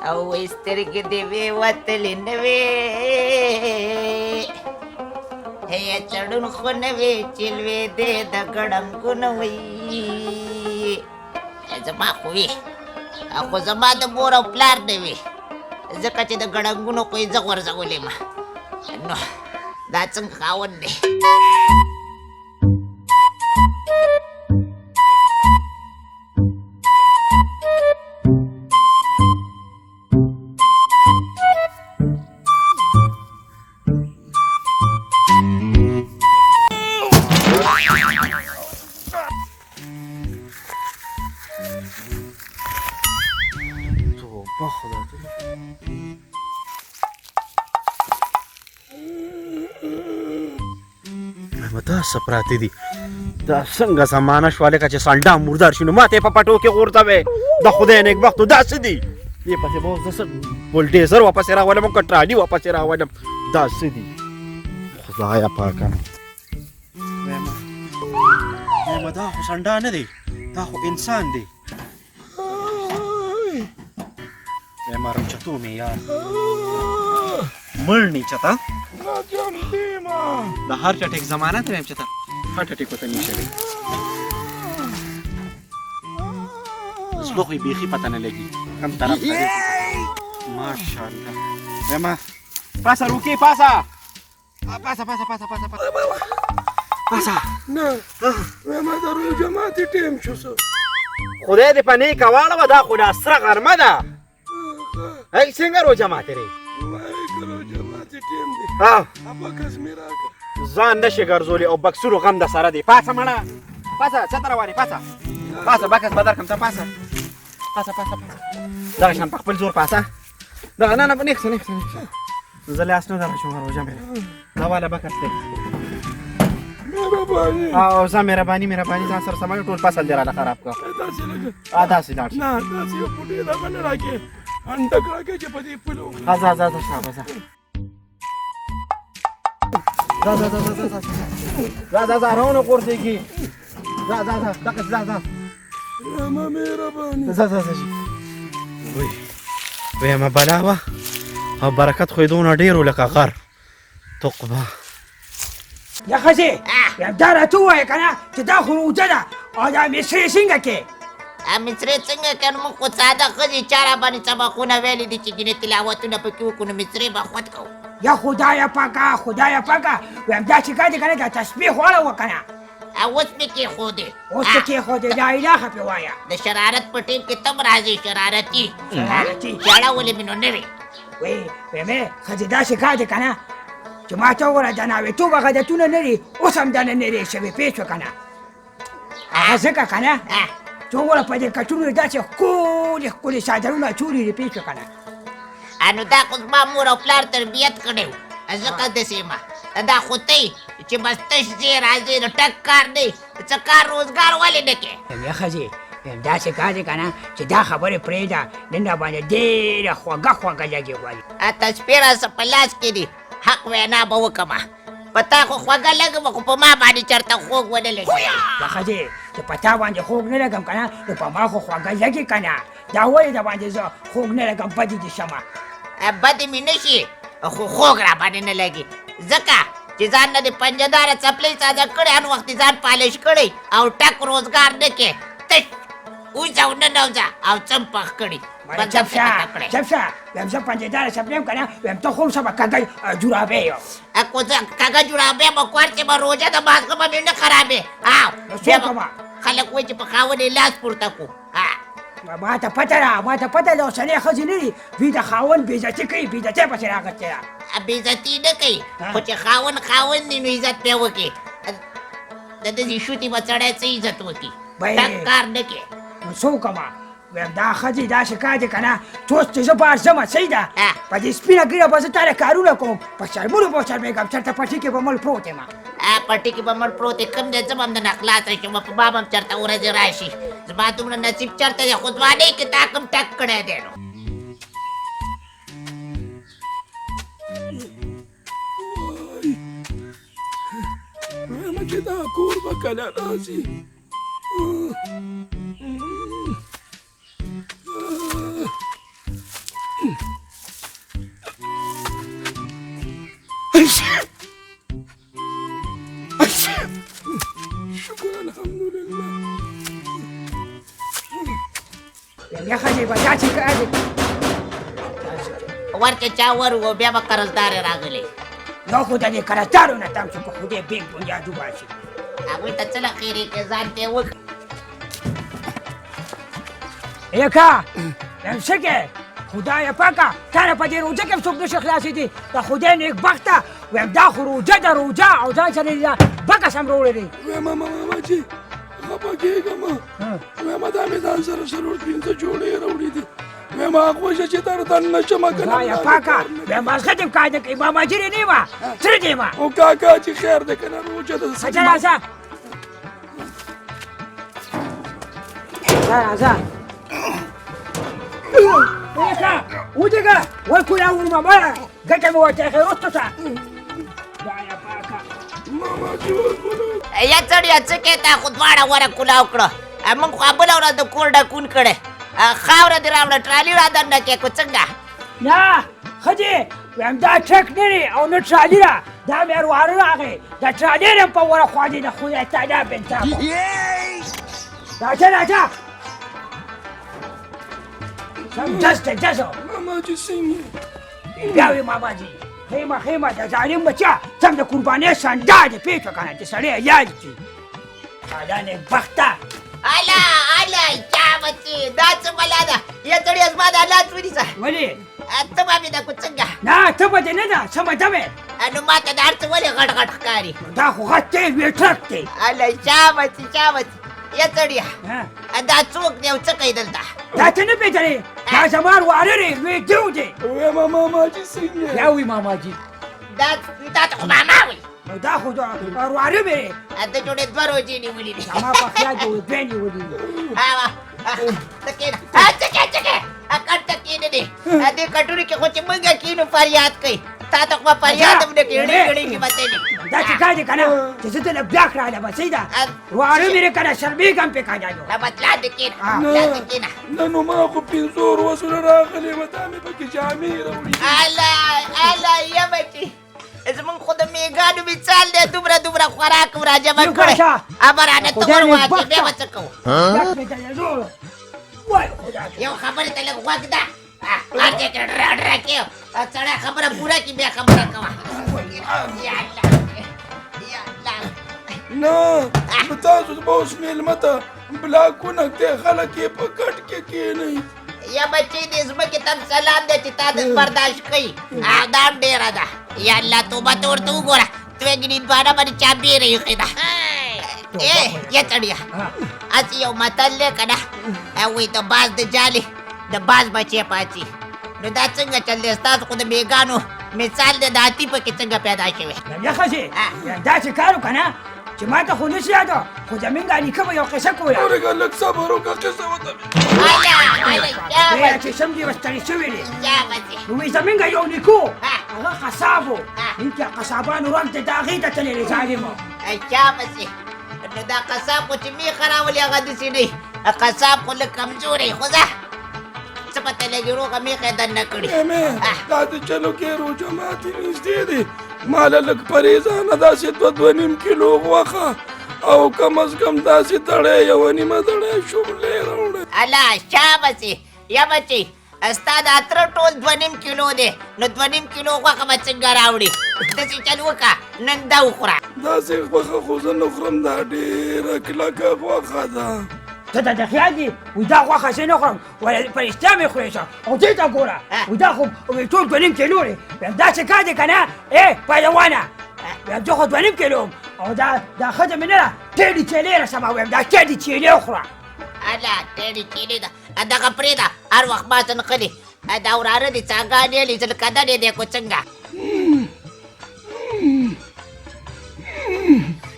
او سترګې دې وې وتلې نه وې هي چړون خو نه وې چې لوېدې د ګړنګو نه وې زما خو وې خو زما د مور او پلار نه وې ځکه چې د ګړنګونو خو یې زه غورځولې ما نو دا څنګه خاوند دی دا څه پراته دي دا څنګه زمانه شوه لکه چې سانډا مردار شي نو ماته یې په پټو کې غورځوې د خدای نیکبختو دا څه دي دې پسې به اوس زه څه بولډیزر واپسې راولم او که ټرالي واپسې راولم دا څه دي خدایه پاکه وایم دا خو سانډا نه دی دا خو انسان دی وایم رمچتو مې یار مړ نه چتا د هر چټک زمانه ته وایم چتا هر چټک وته نشي زه خو بیخي پته نه لګي کوم طرف ته ماشاءالله وایم پاسا روکی پاسا پاسا نه وایم دا روی جماعتي ټیم شو خدای دې په نیکه واړوه دا خو دا سره غرمه ده هی څنګه رو جماعت دی ځان نشي ګرځولی او بکسونو غم د سره دی پاسه مړه پاسه څه ته روانې پاسه بکس به درکړم ته پاسه دغه شان په خپل زور پاسه دغه نه نېښ زه لاس نه درشم روژه مې دا والا بکس دی او زه مهرباني ځان سره سموي ټول فصل دې راله خراب کړه داسې لاړ شي ځه شابه ځه راونه قورسېږي ځه ویمه بلا وه او برکت خو یې دونه ډېر و لکه غر تقبه یا ښځې دا راته ووایه که نه چې دا خو روژه ده او دا مصري څنګه کې مصري څنګه که نو موږ خو ساده ښځې چا راباندې سبقونه ویلي دي چې ګینې تلاوتونه پکې وکړو نو مصري به خود کوو یا خدایه پاکه ویم دا چې کار دی که نه دا تسبیح واړوه که نه اوس مې کېښودې اوس ته کېښودې لا الهه پې وایه د شرارت په ټیم کې تم راځې شرارتي چاړه ولې مې نو نه وې ویمې ښځې داسې کار دی که نه چې ما ته وګوره د ناوېتوب عادتونه نه دي اوس هم دنه نه دي شوي پوه شوه که نه هغه ځکه که نه چې وګوره په دې کټونو یې داسې ښکلې څادرونه اچولي دي پوه شوه که نه نو دا خو زما مور او پلار تربیت کړی و ځکه داسې یم دا خو ته چې بس تش ځې راځې نو ټک کار دی څه کار روزګار ولې نه کوې یا ښځې داسې کار دی که نه چې دا خبرې پرېږده نن راباندې ډېره خوږه لګې غواړي تسبیح راسه په لاس کې دي حق وینا به وکړمه په تا خو خوږه لګم خو په ما باندې چېرته خوږ ونه لګي یا ښځې چې په تا باندې خوږ نه لګم که نه نو په ما خو خوږه لګي که نه دا ولې د باندې زه خوږ نه لګم بدې دې شمه بدې مې نه شي خو خوږ را باندې نه لګي ځکه چې ځان نه دې پنجهداره څپلۍ ساده کړې هر وخت ځان پالش کړی او ټک روزګار نه کې تش وځه او ننوځه او څم پخ کړي چپ شه ویم زه پنجهداره څپلۍ یم که نه ویم ته خو شه به کږه جورابې یم خو زه کږه جورابې به کور چې به روژه د مازغه به مې نه خرابې خلک وایي چې په خاوند یې لاس پورته کړو ما ته پته ده اوسنۍ ښځې نه دي دوی د خاوند بېعزتي کوي بېعزتۍ پسې راغلې ده بېعزتي نه کوي خو چې خاوند دی نو عزت پرې وکړي د داسې شوتي به سړی څه عزت وکړي ټک کار نه کوي نو څه وکړمه ویم دا ښځې داسې کار دی که نه توس چې زه بهر ځمه صحیح ده په دې سپینه ږیره به زه تاله کارونه کوم په شرمونو به شرمېږم چېرته پټي کې به مړ پروت یم پټي کې به مړ پروت یې کوم دی زه به هم د نه خلاصه شم په ما به هم چېرته ورځې راشي زما دومره نصیب چېرته دی خو ځوانۍ کې تا کوم ټک کړی دی نو وایم چې دا کور به کله راځي الحمدلله. بیا خځې به داسې کوي ورته چا ور و بیا به قرضدار راغلی نو خو د دې قرضدارو نه تم شو که خدای بېګ بنیاد وباسي هغوی ته څه له خیرې کې ځان ته وکړه ای کا یم څه کې خدای پاکه تا نه په دې روژه کې هم څوک نشي خلاصېدی د خدای نیکبخته ویم دا خو روژه ده روژه او ځان سره یې بکس هم راوړی دی ویم ماما چې خفه کېږم ویم دا مې ځان سره څلور پنځه جوړې راوړي دي ویم هغه وجه چې درته نشم که خدای پاکه ویم مازغه دې کار کوي ما ماجرې نه وه سره دې وه او کاکا چې خیر دی که نه روژه ده خچه راځه راځه Eka, udega, voi kuna urma mara, gata mo te rosto sa. Daya paka. ماما چې ورکړو یا سړیا څه کې تا خو دواړه وره کولاو کړه موږ خو بله ورځ د کور ډکون کړی خاوره دې راوړه ټرالي را دننه کې کو څنګه نه خدي ویم دا ټرک نه دی او نه ټرالي را دا مې ورواره راغی دا ټرالي نه په وره خوا دي د خدای تعالی بنتا راځه راځه سم جسته جسو ماما چې څنګه بیا وی ماما جي خیمه د ظالم بچا سم د قربانۍ سنډا دې پیښه کنه چې سړی یاد کړي دا نه بخته الا چا بچي دا څه بلا ده یا سړی زما د الله څونی څه ولې ته به مې دا کو څنګه نه ته به دې نه ده سمه ده مې نو ماته دا هر څه ولې غټ غټ ښکاري دا خو غټ دی لوی ټرک دی الا چا بچي یا سړیا دا څوک دی او څه کوي دلته دا ته نه پېژنې دا زما ورواره دی لوی دیو دی ویم ماما چې څنګه بیا وی ماما جي دا ته خو ماما وي نو دا خو دا ورواره مې دی ته جوړې دوه روجې نیولې دي زما په خیال کې وی دوې نیولې دي چکه کټ کېنه دي دې کټوري کې خو چې منګه کینو فریاد کوي تا ته خو فریاد هم نه کېړې کې بتلې دا چې کار دی کنه چې زه ته نه بیا کړاله به صحیح ده ورواره مې کنه شرمېږم پې کاجاجو لا بتلا دې کېنه نه نو ما خو پنځو ورځو نه راغلی وه دا مې پکې جامې راوړي الا یا بچي زمونږ خو د میږانو مثال دی دومره خوراک م را جمع کړی ابرانه ته ور واچې بیا به څه کوو یو خبرې ته لږ غوږ ده هر ځای کې ډره کې سړی خبره پوره کړي بیا خبره کوه یا الله نه تاسو به اوس مېلمه ته بلاکونه ږدئ خلک یې په کټ کې کښېنئ یا بچی دې زمکې ته سلام دی چې تا د برداشت کوي دا هم ډېره ده یا الله توبه ته ورته وګوره دوی ګینې دواړه باندې چا بیره ایښې ده یا سړیه هسې یو متل دی که نه وایي د باز د جالې د باز بچی پاڅي نو دا څنګه چل دی ستاسو خو د میږانو مثال دی د هاتي پکې څنګه پیدا شوی یا ښځې داسې کار وکړه چې ما ته خو نشي یاده خو زمونږ نیکه به یو قصه کوله اورېږه لږ صبر وکړه قصه وته چې سم دې ورستړي شوي دي نو وایي زمونږ یو نیکو هغه قصاب و دلته قصابانو رنګ ته د هغې ته تللی ظالمو چا پسې نو دا قصاب خو چې میخه راولي هغه داسې دی قصاب خو لږ کمزوری خو ځه څه پته لګي روغه میخه یې دننه کړي دا د چلو کې روژه ماتې نږدې دی ما له لږ پرېزانه داسې دوه نیم کیلو غوښه او کم از کم داسې تړی یوه نیمه تړی شوبلې راوړی الله چا پسې یا بچې ستا د اتره ټول 2.5 کیلو دی نو 2.5 کیلو غوښه به څنګه راوړي داسې چل وکړه نن دا وخوره داسې غوښه خو زه نه خورم دا ډېره کلکه غوښه ده ته د خیال دي وایي دا غوښه زه نه خورم ولی په رښتیا مې خورې شه او دې ته ګوره وایي دا خو ټول 2.5 کیلو دی ویم داسې کار دی که نه پهلوانه ویم زه خو 2.5 کیلو او دا ښځه مې نه ده ټېډې چیلې رسمه ویم دا ټېډې چیلې وخوره الله ټېډې چیلې ده دغه پرېږده هر وخت ما ته نښلي دا وراره دي څاګانې لي ځلکدنې دی کو څنګه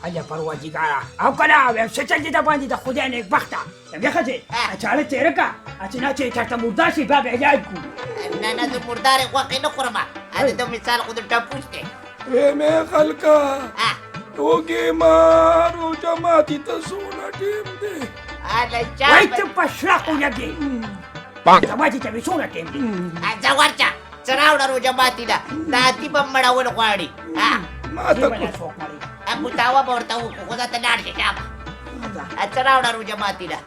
الله پروردګاره او که نه ویم څه چل دې د باندې د خدای نیکبخته یم یې ښځې چاړه تېره کړه چې نه چې چېرته مردار شي بیا به علاج کړو نه زه مردارې غوښې نه خورم د مثال خو د ټپوس دی مې خلکه وږې ما روژه ماتې ته څونه ټیم دی الله چا وایي ته په شړقو لګې زما چې ته مې څونه ټیم دی ځه ورچه څه راوړه روژه ماتې ده دا هاتي به مړول غواړي ما ته بوتاوه به ورته وکړو خو ځه ته لاړ شې شابه चढावणार उद्या मातीला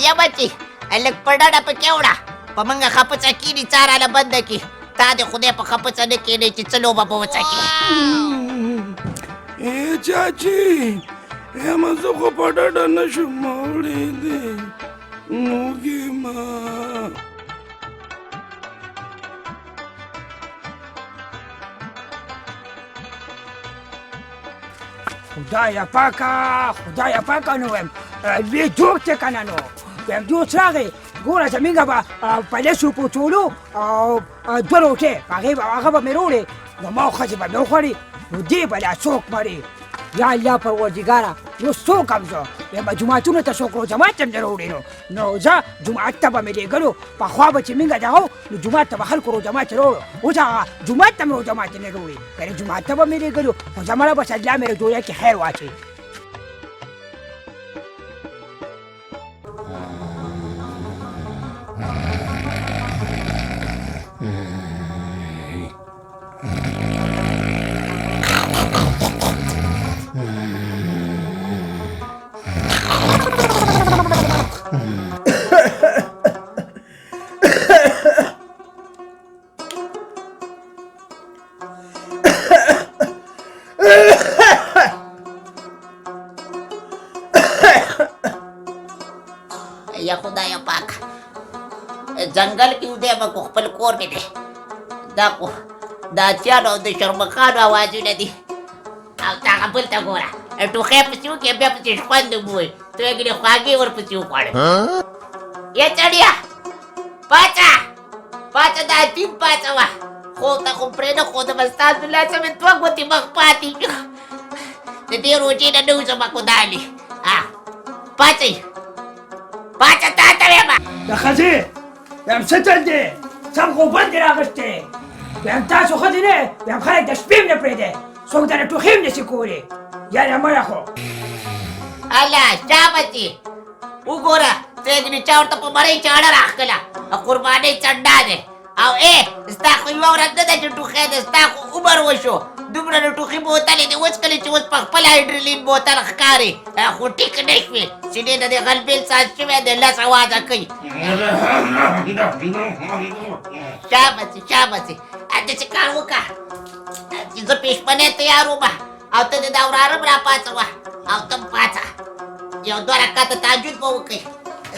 या बच्ची अलग पडाडा पे केवढा पमंगा खापचा किनी चाराला बंद की तादे खुद्या प खापचा ने केनेची चलो बाबा वचाकी ए चाची ए मजो को पटाटा नशु मौली दे नुगी मा Khudaya paka no em. We joke te kana no. Em do trage. Gora jaminga ba palesu putulu. Doro te. Page ba aga ba merole. No mau khaji ba no khari. No di ba la sok mari. Ya Allah parwardigara. No sok amzo. Em ba jumaatu ne ta sokro jamaat tem jarore no. No za jumaat ta ba mere galo. Pa khwa ba chiminga jao. No jumaat ta ba hal koro jamaat ro. O za jumaat ta ro jamaat ne rore. Kare jumaat ta ba mere galo. O zamara ba sajla mere doya ki khair wache. या खुदाया पाक जंगल की उदय में कोपल कोर में दे दाको दाचिया नो दे शर्मखान आवाज ने दी अब ताका बोलता गोरा तू खे पचू के बे पची पंद बुए तो एक ने खागे और पचू पड़े ये चढ़िया पाचा पाचा दा तीन पाचा वा खोता comprendo खोता basta dula sa men tuwa goti magpati te di roji na do sa makudali ah pacha pacha tata beba يا خزي يا مسجل سام خوبان دي راغشتي يا انتاسو خدني يا مخالك تشبيم نبريدي سوق دانا توخيم نسيكولي يا مرخو ala shabati ugora tegni chawta pa mari chada rakhla qurbani chanda de aw sta ko yawra da tu khede sta ko ubar washo dumra tu khibotali de waskali chus pa pala hydrolin botal khari khuti kneshwe sine de galbil sashwe de la sawaza kai shabati ade chikaruka jizo pishpane tayaru ba aw te de dawrar bra pachawa aw tam pacha yo dora kata tajud po kai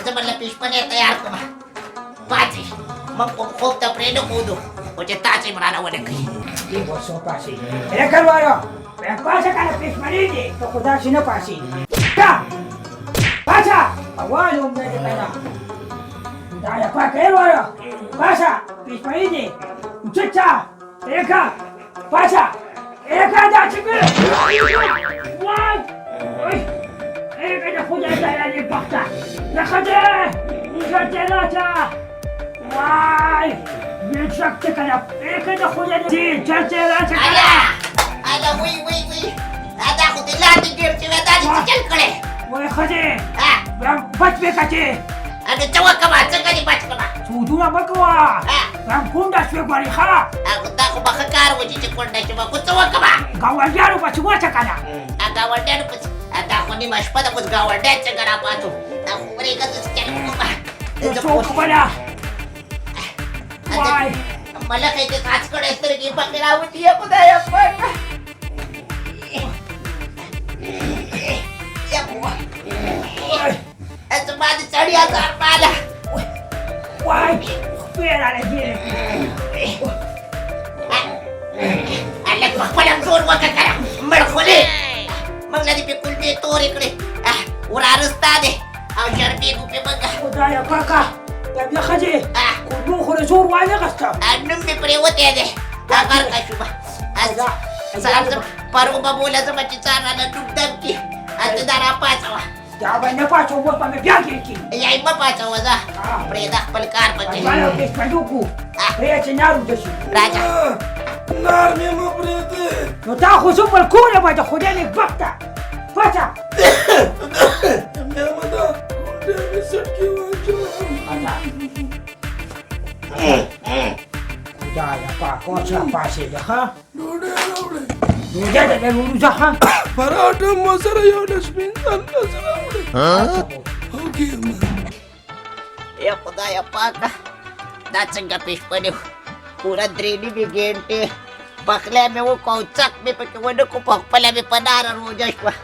zaman la pishpane tayar ko ba pachi magkukop ta preno kudo o je tachi marana wala kai Digo so pasi Era Calvaro Pero pasa que la pismarini Toko da si no pasi Ya Pasa Awalo me de kana Daya pa que Calvaro Pasa Pismarini Muchacha Eka Pasa Eka da chique What Eka da fuya da la impacta Déjate Muchacha Why Yüksekte kana Eka da fuya di Chacha ala ala wi ada ko dilati dir ci wedani ci jël kale Why khade ah Bang bat be kate ada cawa kama tanga di bat kama Suduna bakwa Bang kunda shwe gwari kha aku ta ko bakakar wo ci ko da ci ba ko cawa kama Gawal jaru pa chwa chakana aga wadan ko ada ko ni mas pada ko gawal da ci gara patu aku mereka tu ci ko ba So kubala Why malaki ke kats ko rester ki pakirawo dia ko daya pa ya buwa Asumadi chadiya sar pala Why Pera le dire alak pakpalang sur wa kakara merkhuli magladi pikul de tori kre urarus tade aw sharbi ko pe maga Kudaya kaka Ya khade Kudu khore sur wa ne gasta anum me prewote de agar ka shuba sa paru babula sa machitsara na dugdam ki at darapa sawa Jaba na pa so pa me biagi ki yai ma pa sawa za preda palkar pati Wala ke paduku Rea cinaru dashi raja Narmi mo prete No ta khusu pal kura ba da khudani bakta Fata Memada kunde mi satki wajo Ada Kudaya pa kocha pa se ha Dode روژه ده د روژه ښه پراټه مو سره یو ډسبین ځان لس راوړې او ګیرمه یا خدایا پاکه دا څنګه پیش پنې پوره 3 نیمې ګنټې پخلی مې وکړو او څک مې پکې ونه کړو په خپله مې په ناره روژه شوه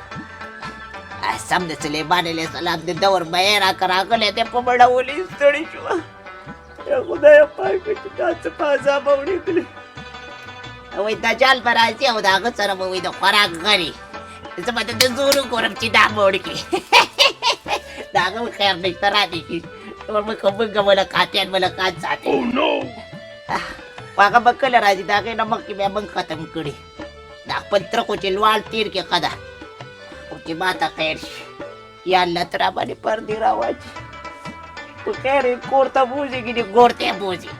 سم د سلیمان علیه السلام د دور بیې راکه راغلی دی په مړولې ستړې شوه یا خدایا پاکه چې دا څه په عذابه وړېدلې وایي دجال به راځي او د هغه سره به وایي د خوراک غري زه به د زور وګورم چې دا موړ کړي د هغه خیر نشته رانې شي موږ ملاقاتیان ملاقات ساتي هغه به کله راځي د هغې نه مخکې بیا موږ ختم کړي دا خپل تره خو چې لوړ تیر کې ښه ده او چې ما ته خیر شي یا الله ته را باندې پردې راواچي په خیر یې کور ته بوځي که دې ګور ته یې بوځي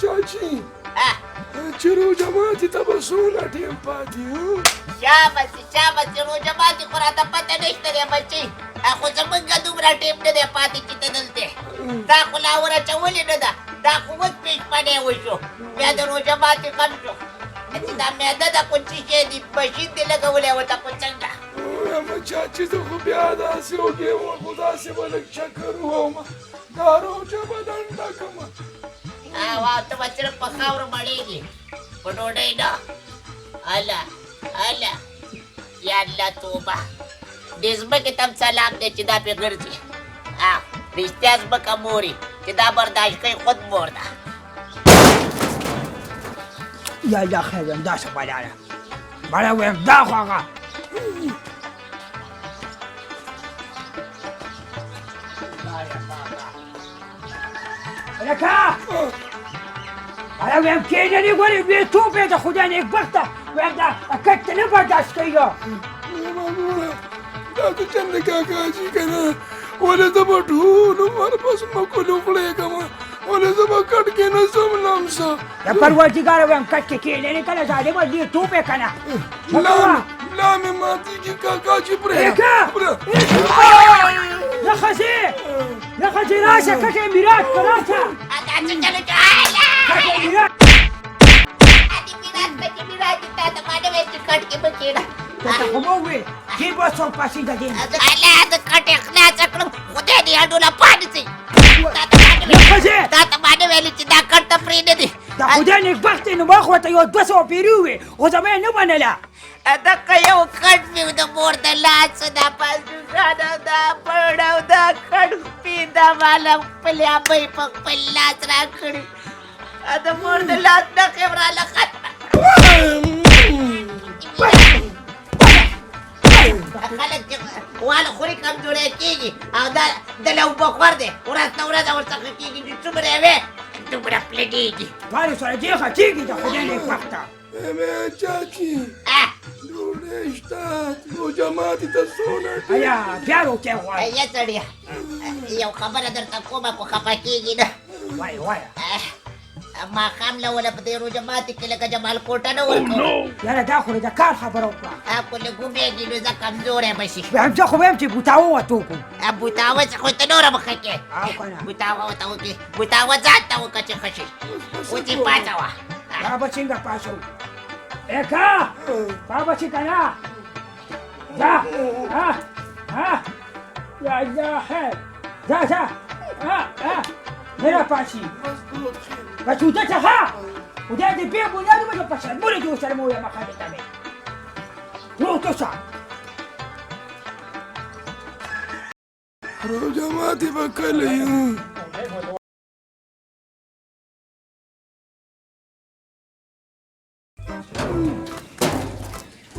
چاچی چې روژه ماتي ته به څونه ټیم پاتې شاباسي روژه ماتي خو راته پته نشته دی بچي خو زمونږ دومره ټیم نه دی پاتې چې ته دلته دا خو لا ورچولې نه ده دا خو اوس پیشپنی وشو بیا د روژه ماتي کم شو چې دا معده ده خو څه شی دي مشین دې لګولی ورته خو څنګه وایم چاچي زه خو بیا داسې وږې وم خو داسې به لږ چکر ووم دا روژه به لنډه کړمه ته به صرف په خاورو مړېږي په ډوډۍ نه الله یا الله توبه دې ځمکې ته هم سلام دی چې دا پرې ګرځي رښتیا ځمکه موري چې دا برداشت کوي خود مور ده یا الله خیر ویم داسې بلا ده بلا ویم دا خو هغه لکه بلا ویم کینه ګورې بې توپې د خدای نیکبخته ویم دا کټ ته نه برداشت کوي دا ته چنده کاکا جي که نه ولې زه به ټول عمر په ځمکو لوغړېږم ولې زه به کټ کې نه ځم لمسه د پروردګاره ویم کټ کې کینې نه کله ظالمه دې توپې که نه لا مې ماتېږي کاکا جي نه ښځې راشه کټ یې میراث که راشه ته خو مو وې دې به څوک پسې د دې د کټې خلاصه کړم خدای دې هډونه پاتې شي تا ته ما نه ویلې چې دا کټ ته پرېږدي د خدای نیکبختې نو ما خو ورته یو 200 پیرې وې خو زما یې نه منله دغه یو کټ مې د مور د لاس دا پاسوګانه دا پړ او دا کټ سپي دا ماله خپلې ابۍ په خپل لاس راکړي د مور د لاس نښې م راله ختمه خلک چې واله خوري کمزوری کېږي او دا د لوبه خور دی ورځ نه ورځ ورڅخه کېږي چې څومره یې وې دومره پلټېږي مالې سره دې ختېږي د خدای نیکبخته چاچي ډوډۍ شته روژه ماتي ته څونه ایا بیا روټۍ غواړې یا سړیه یو خبره درته کومه خو خفه کېږي نه وایه ماښام له وله په دې روژه ماتي کې لکه جمال کوټه نه ورکوو یاره دا خو د کار خبره وکړه خو لږ ومېږي نو زه کمزوری به شي زه خو ویم چې بوتاوه ورته وکړو بوتاوه څه خو ته نوره مخه کې او که نه بوتاوه ورته وکړې بوتاوه ځان ته وکړه چې ښه شي اوس یې پاڅوه دا به څنګه پاڅوو که دا به چې که نه ځه یا الله خیر ځه نه راپاڅي بچوده څخه خدای دې بې بنیادو به په شرمونې دې ورسره مه ویمه خالد ته مې روټو شه روژه ماتي به کله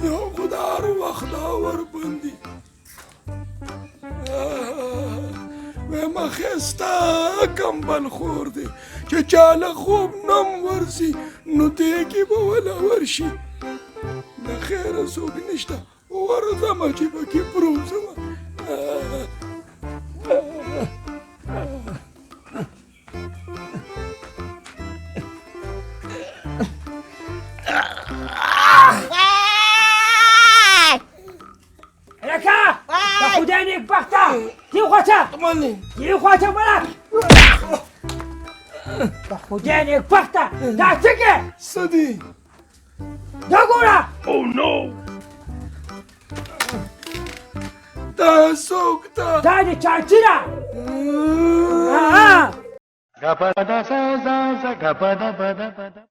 یو خو د هر وخت دا ورباندې وایم ښایسته کمبل خور دی چې چاله خوب نم ورځي نو دیګې به وله ورشي د خیره څوک نشته ورځمه چې پکې پروزمه 你花钱， Mani. 你花钱不啦？我见你发的，拿这个， Sadi. 拿过来。 Oh no. Da sokta. 拿你抢起来。啊！ Gapada sa za za gapada pada pada